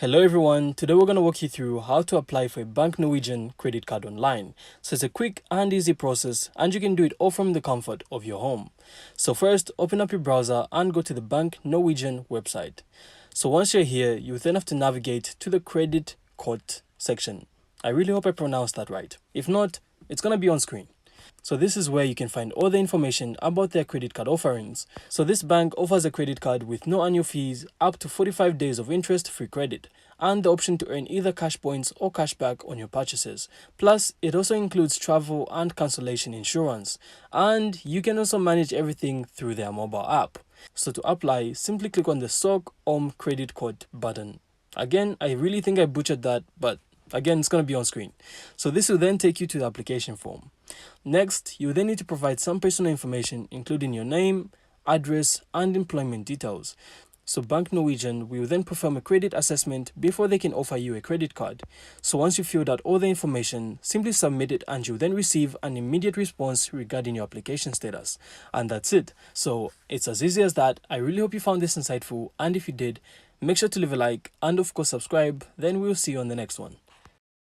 Hello everyone, today we're going to walk you through how to apply for a Bank Norwegian credit card online. So it's a quick and easy process and you can do it all from the comfort of your home. So first, open up your browser and go to the Bank Norwegian website. So once you're here, you then have to navigate to the credit card section. I really hope I pronounced that right. If not, it's going to be on screen. So this is where you can find all the information about their credit card offerings. So this bank offers a credit card with no annual fees, up to 45 days of interest-free credit, and the option to earn either cash points or cash back on your purchases. Plus, it also includes travel and cancellation insurance. And you can also manage everything through their mobile app. So to apply, simply click on the SOC credit card button. Again, I really think I butchered that, but again, it's going to be on screen. So this will then take you to the application form. Next, you then need to provide some personal information, including your name, address, and employment details. So Bank Norwegian will then perform a credit assessment before they can offer you a credit card. So once you filled out all the information, simply submit it and you'll then receive an immediate response regarding your application status. And that's it. So it's as easy as that. I really hope you found this insightful, and if you did, make sure to leave a like and of course subscribe. Then we'll see you on the next one.